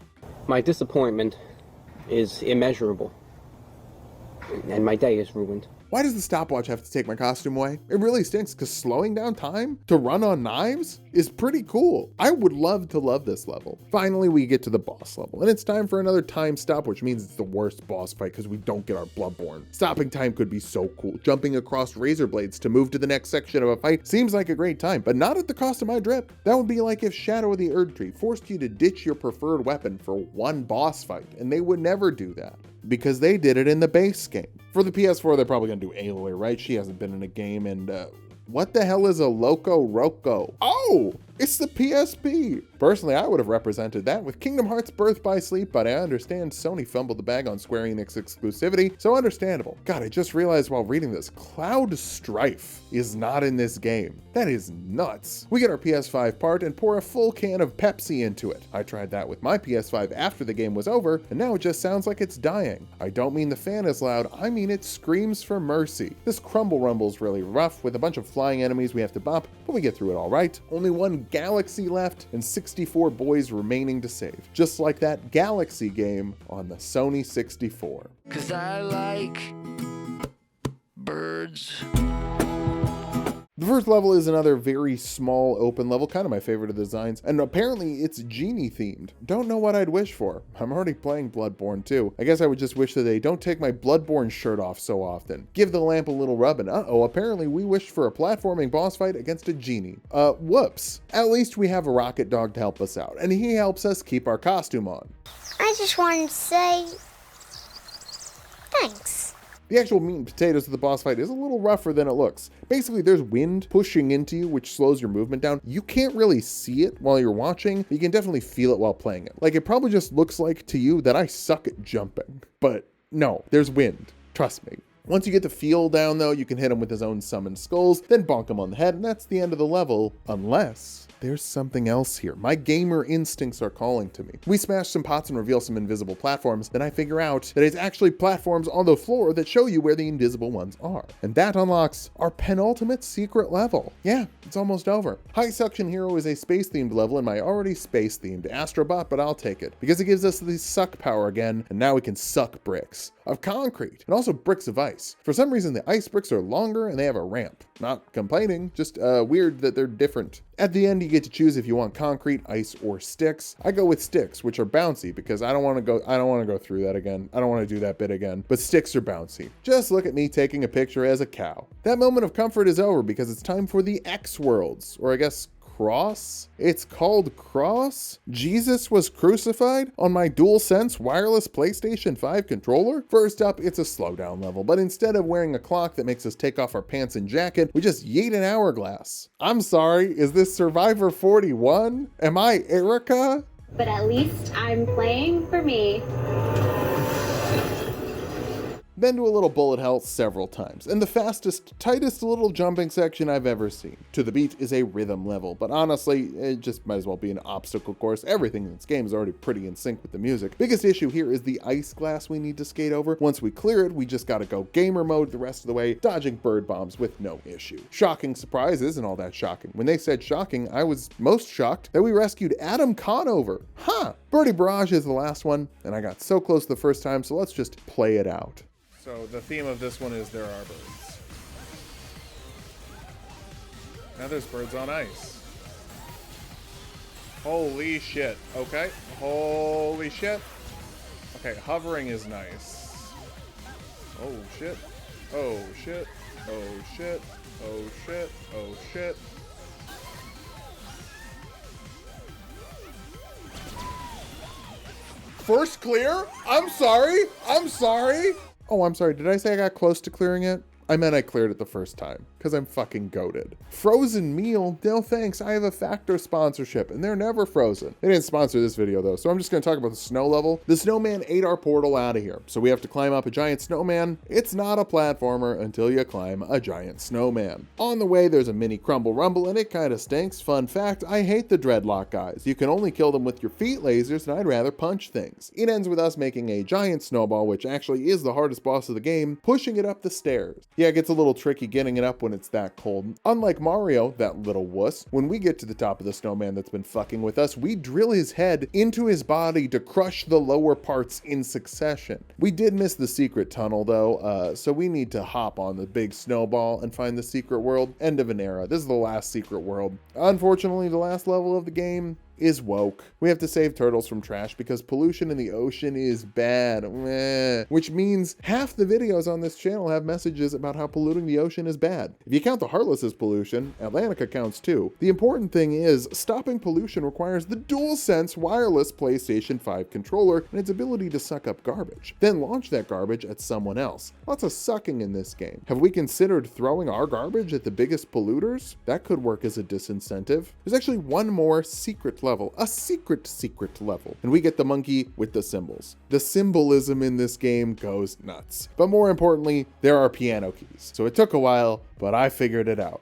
[SPEAKER 10] My disappointment is immeasurable, and my day is ruined.
[SPEAKER 1] Why does the stopwatch have to take my costume away? It really stinks, because slowing down time to run on knives is pretty cool. I would love to love this level. Finally, we get to the boss level, and it's time for another time stop, which means it's the worst boss fight because we don't get our Bloodborne. Stopping time could be so cool. Jumping across razor blades to move to the next section of a fight seems like a great time, but not at the cost of my drip. That would be like if Shadow of the Erdtree forced you to ditch your preferred weapon for one boss fight, and they would never do that, because they did it in the base game. For the PS4, they're probably gonna do Aloy, right? She hasn't been in a game, and what the hell is a Loco Roco? Oh, it's the PSP. Personally, I would have represented that with Kingdom Hearts Birth by Sleep, but I understand Sony fumbled the bag on Square Enix exclusivity, so understandable. God, I just realized while reading this, Cloud Strife is not in this game. That is nuts. We get our PS5 part and pour a full can of Pepsi into it. I tried that with my PS5 after the game was over, and now it just sounds like it's dying. I don't mean the fan is loud, I mean it screams for mercy. This crumble rumble's really rough with a bunch of flying enemies we have to bop, but we get through it all right. Only one galaxy left and 64 boys remaining to save. Just like that Galaxy game on the Sony 64.
[SPEAKER 2] 'Cause I like birds.
[SPEAKER 1] The first level is another very small open level, kind of my favorite of the designs, and apparently it's Genie themed. Don't know what I'd wish for. I'm already playing Bloodborne too. I guess I would just wish that they don't take my Bloodborne shirt off so often. Give the lamp a little rub, and uh-oh, apparently we wished for a platforming boss fight against a genie. Whoops. At least we have a rocket dog to help us out, and he helps us keep our costume on.
[SPEAKER 3] I just wanted to say thanks.
[SPEAKER 1] The actual meat and potatoes of the boss fight is a little rougher than it looks. Basically, there's wind pushing into you, which slows your movement down. You can't really see it while you're watching, but you can definitely feel it while playing it. Like, it probably just looks like to you that I suck at jumping. But no, there's wind. Trust me. Once you get the feel down, though, you can hit him with his own summoned skulls, then bonk him on the head, and that's the end of the level, unless there's something else here. My gamer instincts are calling to me. We smash some pots and reveal some invisible platforms, then I figure out that it's actually platforms on the floor that show you where the invisible ones are. And that unlocks our penultimate secret level. Yeah, it's almost over. High Suction Hero is a space-themed level in my already space-themed Astrobot, but I'll take it, because it gives us the suck power again, and now we can suck bricks of concrete, and also bricks of ice. For some reason, the ice bricks are longer and they have a ramp. Not complaining, just weird that they're different. At the end, you get to choose if you want concrete, ice, or sticks. I go with sticks, which are bouncy, because I don't want to go through that again. I don't want to do that bit again, but sticks are bouncy. Just look at me taking a picture as a cow. That moment of comfort is over because it's time for the X Worlds, or I guess Cross? It's called Cross? Jesus was crucified on my DualSense wireless PlayStation 5 controller? First up, it's a slowdown level, but instead of wearing a clock that makes us take off our pants and jacket, we just yeet an hourglass. I'm sorry, is this Survivor 41? Am I Erica?
[SPEAKER 11] But at least I'm playing for me.
[SPEAKER 1] Then to a little bullet hell several times, and the fastest, tightest little jumping section I've ever seen. To the Beat is a rhythm level, but honestly, it just might as well be an obstacle course. Everything in this game is already pretty in sync with the music. Biggest issue here is the ice glass we need to skate over. Once we clear it, we just gotta go gamer mode the rest of the way, dodging bird bombs with no issue. Shocking surprise isn't all that shocking. When they said shocking, I was most shocked that we rescued Adam Conover. Huh! Birdie Barrage is the last one, and I got so close the first time, so let's just play it out. So the theme of this one is there are birds. Now there's birds on ice. Holy shit. Okay. Holy shit. Okay, hovering is nice. Oh shit. Oh shit. Oh shit. Oh shit. Oh shit. First clear? I'm sorry. Oh, I'm sorry. Did I say I got close to clearing it? I meant I cleared it the first time. because I'm fucking goated. Frozen meal? No thanks, I have a Factor sponsorship, and they're never frozen. They didn't sponsor this video though, so I'm just gonna talk about the snow level. The snowman ate our portal out of here, so we have to climb up a giant snowman. It's not a platformer until you climb a giant snowman. On the way, there's a mini crumble rumble, and it kinda stinks. Fun fact, I hate the dreadlock guys. You can only kill them with your feet lasers, and I'd rather punch things. It ends with us making a giant snowball, which actually is the hardest boss of the game, pushing it up the stairs. Yeah, it gets a little tricky getting it up when it's that cold. Unlike Mario, that little wuss, when we get to the top of the snowman that's been fucking with us, we drill his head into his body to crush the lower parts in succession. We did miss the secret tunnel though, so we need to hop on the big snowball and find the secret world. End of an era. This is the last secret world. Unfortunately, the last level of the game is woke. We have to save turtles from trash because pollution in the ocean is bad. Which means half the videos on this channel have messages about how polluting the ocean is bad. If you count the Heartless as pollution, Atlantica counts too. The important thing is, stopping pollution requires the DualSense wireless PlayStation 5 controller and its ability to suck up garbage, then launch that garbage at someone else. Lots of sucking in this game. Have we considered throwing our garbage at the biggest polluters? That could work as a disincentive. There's actually one more secret level, a secret level, and we get the monkey with the symbols. The symbolism in this game goes nuts. But more importantly, there are piano keys. So it took a while, but I figured it out.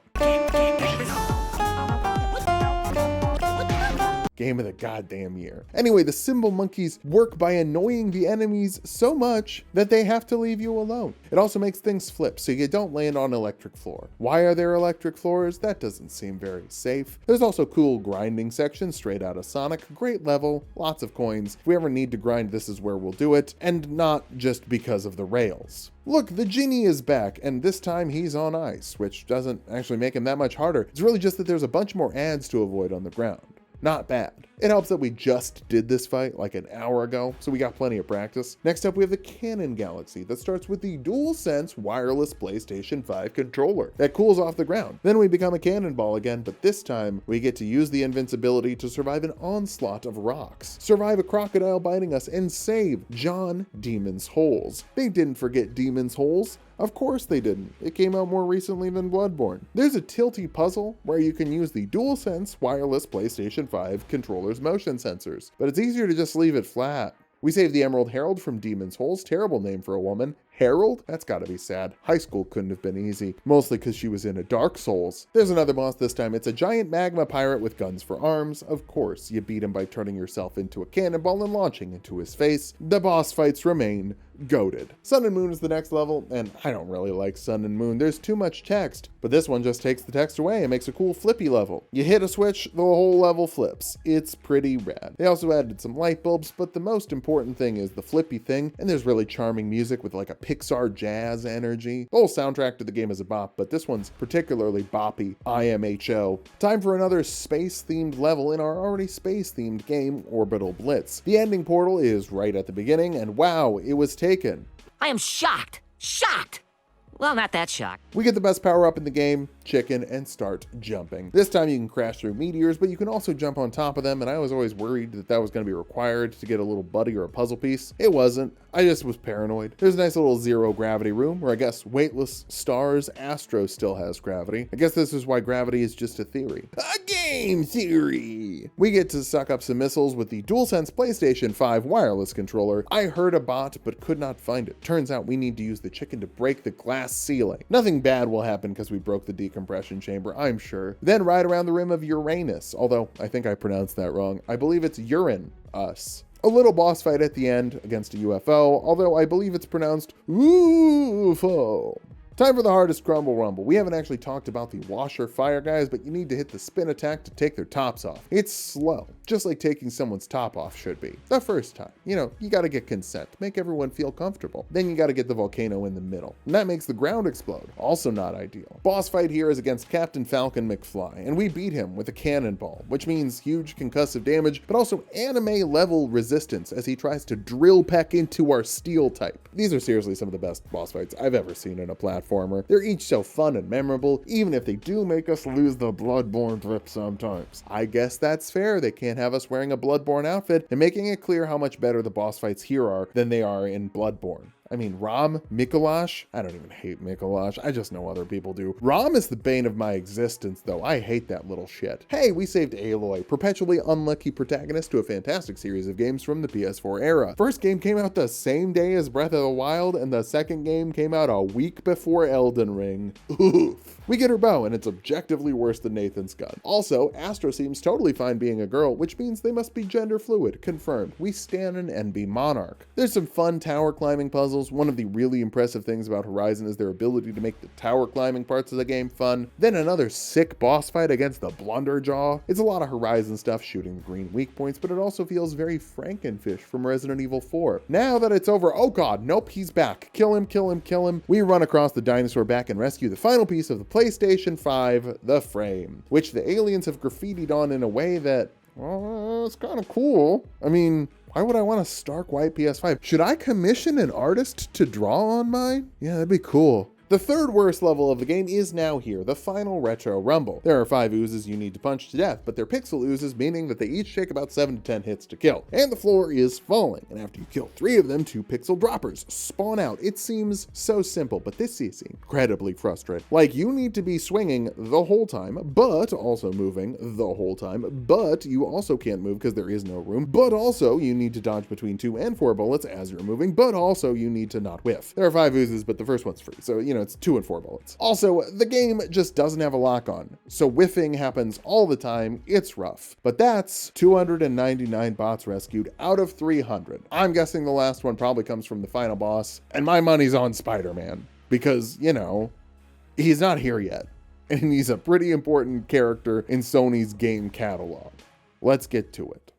[SPEAKER 1] Game of the goddamn year. Anyway, the symbol monkeys work by annoying the enemies so much that they have to leave you alone. It also makes things flip so you don't land on electric floor. Why are there electric floors? That doesn't seem very safe. There's also cool grinding sections straight out of Sonic. Great level, lots of coins. If we ever need to grind, this is where we'll do it, and not just because of the rails. Look, the Genie is back, and this time he's on ice, which doesn't actually make him that much harder. It's really just that there's a bunch more ads to avoid on the ground. Not bad. It helps that we just did this fight like an hour ago, so we got plenty of practice. Next up, we have the Cannon Galaxy that starts with the DualSense wireless PlayStation 5 controller that cools off the ground. Then we become a cannonball again, but this time we get to use the invincibility to survive an onslaught of rocks, survive a crocodile biting us, and save John Demon's Holes. They didn't forget Demon's Holes. Of course they didn't. It came out more recently than Bloodborne. There's a tilty puzzle where you can use the DualSense wireless PlayStation 5 controller's motion sensors, but it's easier to just leave it flat. We saved the Emerald Herald from Demon's Holes, terrible name for a woman. Herald? That's gotta be sad. High school couldn't have been easy, mostly because she was in a Dark Souls. There's another boss this time. It's a giant magma pirate with guns for arms. Of course, you beat him by turning yourself into a cannonball and launching into his face. The boss fights remain goated. Sun and Moon is the next level, and I don't really like Sun and Moon. There's too much text, but this one just takes the text away and makes a cool flippy level. You hit a switch, the whole level flips. It's pretty rad. They also added some light bulbs, but the most important thing is the flippy thing, and there's really charming music with like a Pixar jazz energy. The whole soundtrack to the game is a bop, but this one's particularly boppy. IMHO. Time for another space-themed level in our already space-themed game, Orbital Blitz. The ending portal is right at the beginning, and wow, it was taken.
[SPEAKER 12] I am shocked. Shocked. Well, not that shocked.
[SPEAKER 1] We get the best power up in the game, chicken, and start jumping. This time you can crash through meteors, but you can also jump on top of them, and I was always worried that that was going to be required to get a little buddy or a puzzle piece. It wasn't. I just was paranoid. There's a nice little zero gravity room where I guess weightless stars Astro still has gravity. I guess this is why gravity is just a theory. A game theory! We get to suck up some missiles with the DualSense PlayStation 5 wireless controller. I heard a bot, but could not find it. Turns out we need to use the chicken to break the glass ceiling. Nothing bad will happen because we broke the decompression chamber, I'm sure. Then ride around the rim of Uranus, although I think I pronounced that wrong. I believe it's Uranus. A little boss fight at the end against a UFO, although I believe it's pronounced UFO. Time for the hardest Crumble Rumble. We haven't actually talked about the washer fire guys, but you need to hit the spin attack to take their tops off. It's slow, just like taking someone's top off should be. The first time. You know, you gotta get consent, make everyone feel comfortable. Then you gotta get the volcano in the middle, and that makes the ground explode. Also not ideal. Boss fight here is against Captain Falcon McFly, and we beat him with a cannonball, which means huge concussive damage, but also anime level resistance as he tries to drill peck into our steel type. These are seriously some of the best boss fights I've ever seen in a platform. They're each so fun and memorable, even if they do make us lose the Bloodborne grip sometimes. I guess that's fair. They can't have us wearing a Bloodborne outfit and making it clear how much better the boss fights here are than they are in Bloodborne. I mean, Rom, Mikolash, I don't even hate Mikolash, I just know other people do. Rom is the bane of my existence though, I hate that little shit. Hey, we saved Aloy, perpetually unlucky protagonist to a fantastic series of games from the PS4 era. First game came out the same day as Breath of the Wild, and the second game came out a week before Elden Ring. Oof. We get her bow, and it's objectively worse than Nathan's gun. Also, Astro seems totally fine being a girl, which means they must be gender fluid. Confirmed. We stan an NB Monarch. There's some fun tower climbing puzzles. One of the really impressive things about Horizon is their ability to make the tower climbing parts of the game fun. Then another sick boss fight against the Blunderjaw. It's a lot of Horizon stuff, shooting the green weak points, but it also feels very Frankenfish from Resident Evil 4. Now that it's over, oh god, nope, he's back. Kill him, kill him, kill him. We run across the dinosaur back and rescue the final piece of the PlayStation 5, the frame, which the aliens have graffitied on in a way that, well, it's kind of cool. I mean, why would I want a stark white PS5? Should I commission an artist to draw on mine? Yeah, that'd be cool. The third worst level of the game is now here, the final Retro Rumble. There are 5 oozes you need to punch to death, but they're pixel oozes, meaning that they each take about 7 to 10 hits to kill. And the floor is falling, and after you kill 3 of them, 2 pixel droppers spawn out. It seems so simple, but this is incredibly frustrating. Like, you need to be swinging the whole time, but also moving the whole time, but you also can't move because there is no room, but also you need to dodge between 2 and 4 bullets as you're moving, but also you need to not whiff. There are 5 oozes, but the first one's free, so, you know, it's 2 and 4 bullets. Also, the game just doesn't have a lock on, so whiffing happens all the time. It's rough. But that's 299 bots rescued out of 300. I'm guessing the last one probably comes from the final boss, and my money's on Spider-Man, because, you know, he's not here yet, and he's a pretty important character in Sony's game catalog. Let's get to it.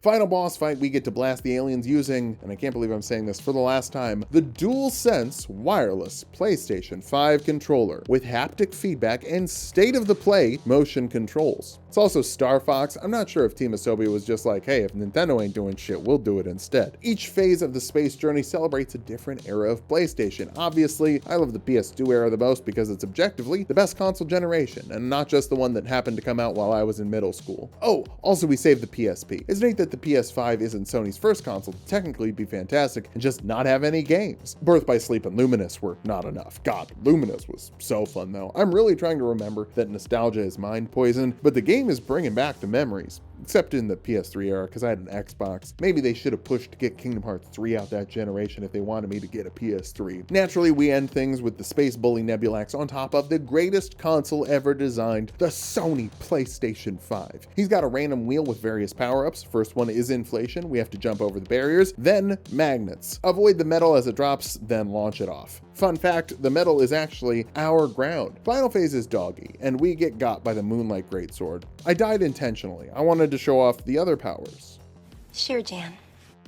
[SPEAKER 1] Final boss fight, we get to blast the aliens using, and I can't believe I'm saying this for the last time, the DualSense wireless PlayStation 5 controller with haptic feedback and state-of-the-play motion controls. It's also Star Fox. I'm not sure if Team Asobi was just like, hey, if Nintendo ain't doing shit, we'll do it instead. Each phase of the space journey celebrates a different era of PlayStation. Obviously, I love the PS2 era the most because it's objectively the best console generation, and not just the one that happened to come out while I was in middle school. Oh, also we saved the PSP. It's neat that the PS5 isn't Sony's first console to technically be fantastic and just not have any games. Birth by Sleep and Luminous were not enough. God, Luminous was so fun though. I'm really trying to remember that nostalgia is mind poison, but the game is bringing back the memories. Except in the PS3 era, because I had an Xbox. Maybe they should have pushed to get Kingdom Hearts 3 out that generation if they wanted me to get a PS3. Naturally, we end things with the Space Bully Nebulax on top of the greatest console ever designed, the Sony PlayStation 5. He's got a random wheel with various power-ups. First one is inflation, we have to jump over the barriers, then magnets. Avoid the metal as it drops, then launch it off. Fun fact, the metal is actually our ground. Final phase is doggy, and we get got by the Moonlight Greatsword. I died intentionally. I wanted to show off the other powers.
[SPEAKER 3] Sure, Jan.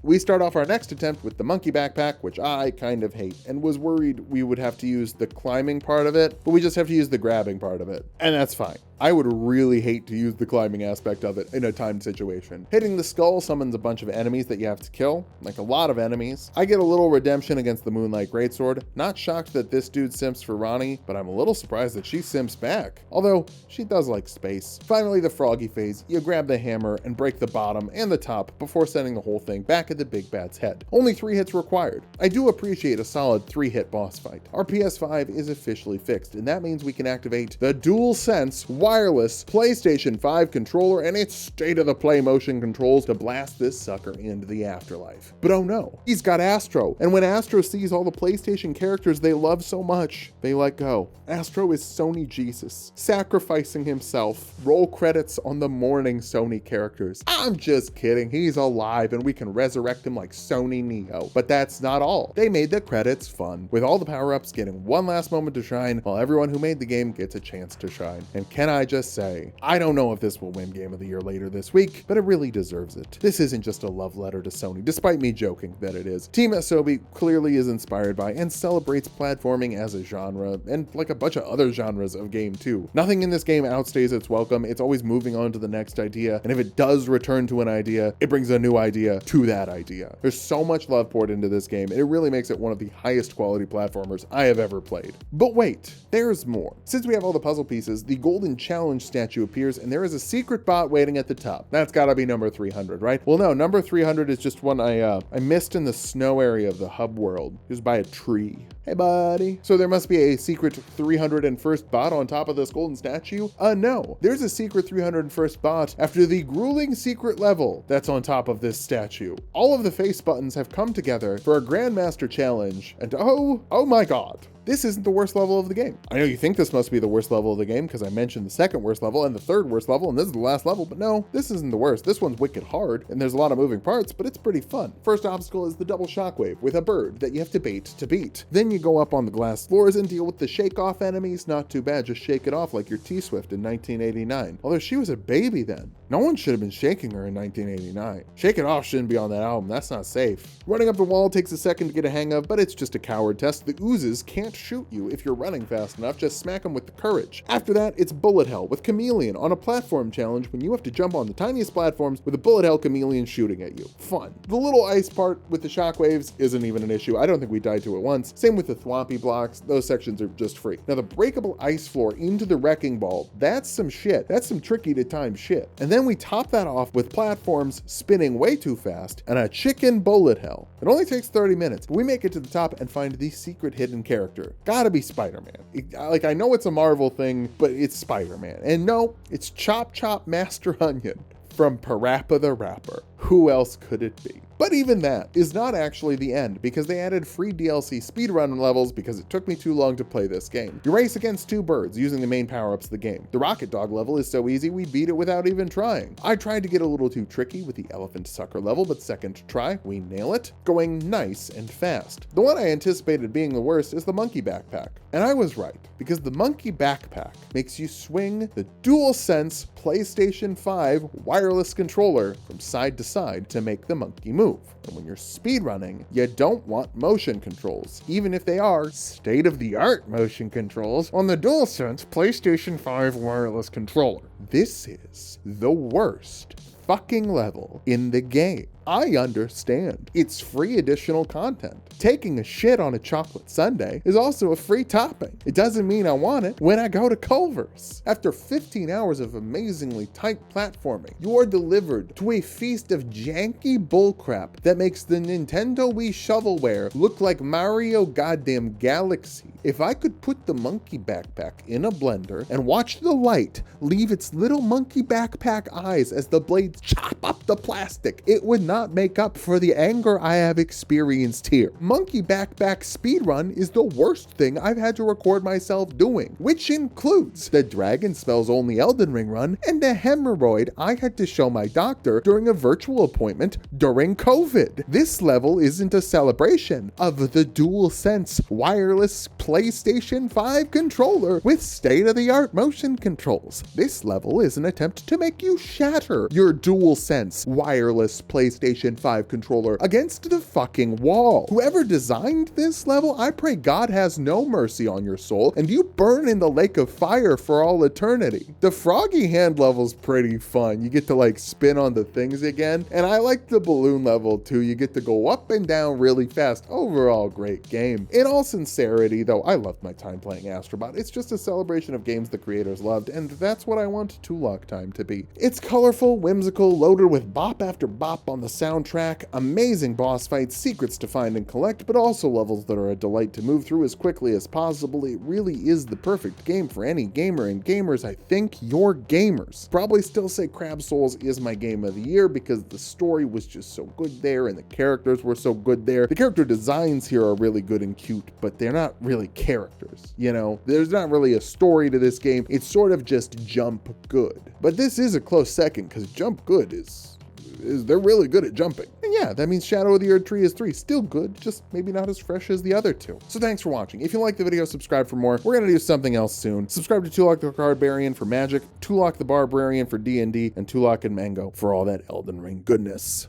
[SPEAKER 1] We start off our next attempt with the monkey backpack, which I kind of hate, and was worried we would have to use the climbing part of it, but we just have to use the grabbing part of it, and that's fine. I would really hate to use the climbing aspect of it in a timed situation. Hitting the skull summons a bunch of enemies that you have to kill, like a lot of enemies. I get a little redemption against the Moonlight Greatsword. Not shocked that this dude simps for Ronnie, but I'm a little surprised that she simps back. Although, she does like space. Finally, the froggy phase. You grab the hammer and break the bottom and the top before sending the whole thing back at the big bad's head. Only 3 hits required. I do appreciate a solid 3-hit boss fight. Our PS5 is officially fixed, and that means we can activate the DualSense wireless PlayStation 5 controller and its state-of-the-play motion controls to blast this sucker into the afterlife. But oh no, he's got Astro, and when Astro sees all the PlayStation characters they love so much, they let go. Astro is Sony Jesus, sacrificing himself. Roll credits on the mourning Sony characters. I'm just kidding, he's alive and we can resurrect him like Sony Neo. But that's not all. They made the credits fun, with all the power-ups getting one last moment to shine, while everyone who made the game gets a chance to shine. And can I just say, I don't know if this will win Game of the Year later this week, but it really deserves it. This isn't just a love letter to Sony, despite me joking that it is. Team Asobi clearly is inspired by and celebrates platforming as a genre, and like a bunch of other genres of game too. Nothing in this game outstays its welcome. It's always moving on to the next idea, and if it does return to an idea, it brings a new idea to that idea. There's so much love poured into this game, and it really makes it one of the highest quality platformers I have ever played. But wait, there's more. Since we have all the puzzle pieces, the golden challenge statue appears, and there is a secret bot waiting at the top. That's gotta be number 300, right? Well, no, number 300 is just one I missed in the snow area of the hub world. It was by a tree. Hey, buddy. So there must be a secret 301st bot on top of this golden statue? No. There's a secret 301st bot after the grueling secret level that's on top of this statue. All of the face buttons have come together for a Grandmaster challenge, and oh my god. This isn't the worst level of the game. I know you think this must be the worst level of the game because I mentioned the second worst level and the third worst level, and this is the last level, but no, this isn't the worst. This one's wicked hard, and there's a lot of moving parts, but it's pretty fun. First obstacle is the double shockwave with a bird that you have to bait to beat. Then you go up on the glass floors and deal with the shake-off enemies. Not too bad, just shake it off like your T-Swift in 1989. Although she was a baby then. No one should have been shaking her in 1989. Shake It Off shouldn't be on that album, that's not safe. Running up the wall takes a second to get a hang of, but it's just a coward test. The oozes can't shoot you if you're running fast enough, just smack them with the courage. After that, it's bullet hell with Chameleon on a platform challenge when you have to jump on the tiniest platforms with a bullet hell Chameleon shooting at you. Fun. The little ice part with the shockwaves isn't even an issue. I don't think we died to it once. Same with the thwompy blocks, those sections are just free. Now the breakable ice floor into the wrecking ball, that's some shit. That's some tricky to time shit. And then we top that off with platforms spinning way too fast and a chicken bullet hell. It only takes 30 minutes, but we make it to the top and find the secret hidden character. Gotta be Spider-Man. Like, I know it's a Marvel thing, but it's Spider-Man. And no, it's Chop Chop Master Onion from Parappa the Rapper. Who else could it be? But even that is not actually the end, because they added free DLC speedrun levels because it took me too long to play this game. You race against two birds using the main power-ups of the game. The Rocket Dog level is so easy we beat it without even trying. I tried to get a little too tricky with the Elephant Sucker level, but second try, we nail it, going nice and fast. The one I anticipated being the worst is the Monkey Backpack. And I was right, because the Monkey Backpack makes you swing the DualSense PlayStation 5 wireless controller from side to side to make the monkey move. And when you're speedrunning, you don't want motion controls, even if they are state-of-the-art motion controls on the DualSense PlayStation 5 wireless controller. This is the worst fucking level in the game. I understand. It's free additional content. Taking a shit on a chocolate sundae is also a free topping. It doesn't mean I want it when I go to Culver's. After 15 hours of amazingly tight platforming, you are delivered to a feast of janky bullcrap that makes the Nintendo Wii shovelware look like Mario goddamn Galaxy. If I could put the monkey backpack in a blender and watch the light leave its little monkey backpack eyes as the blades chop up the plastic, it would not make up for the anger I have experienced here. Monkey Backpack Speedrun is the worst thing I've had to record myself doing, which includes the Dragon Spells Only Elden Ring run and the hemorrhoid I had to show my doctor during a virtual appointment during COVID. This level isn't a celebration of the DualSense wireless PlayStation 5 controller with state-of-the-art motion controls. This level is an attempt to make you shatter your DualSense wireless PlayStation 5 controller against the fucking wall. Whoever designed this level, I pray God has no mercy on your soul and you burn in the lake of fire for all eternity. The froggy hand level's pretty fun. You get to like spin on the things again, and I like the balloon level too. You get to go up and down really fast. Overall, great game. In all sincerity though, I loved my time playing Astrobot. It's just a celebration of games the creators loved, and that's what I want Tulok Time to be. It's colorful, whimsical, loaded with bop after bop on the soundtrack, amazing boss fights, secrets to find and collect, but also levels that are a delight to move through as quickly as possible. It really is the perfect game for any gamer, and gamers, I think you're gamers. Probably still say Crab Souls is my game of the year because the story was just so good there and the characters were so good there. The character designs here are really good and cute, but they're not really characters, you know? There's not really a story to this game. It's sort of just jump good. But this is a close second because jump good is they're really good at jumping. And yeah, that means Shadow of the Erdtree is 3. Still good, just maybe not as fresh as the other two. So thanks for watching. If you like the video, subscribe for more. We're gonna do something else soon. Subscribe to Tulok the Barbarian for Magic, Tulok the Barbarian for D&D, and Tulok and Mango for all that Elden Ring goodness.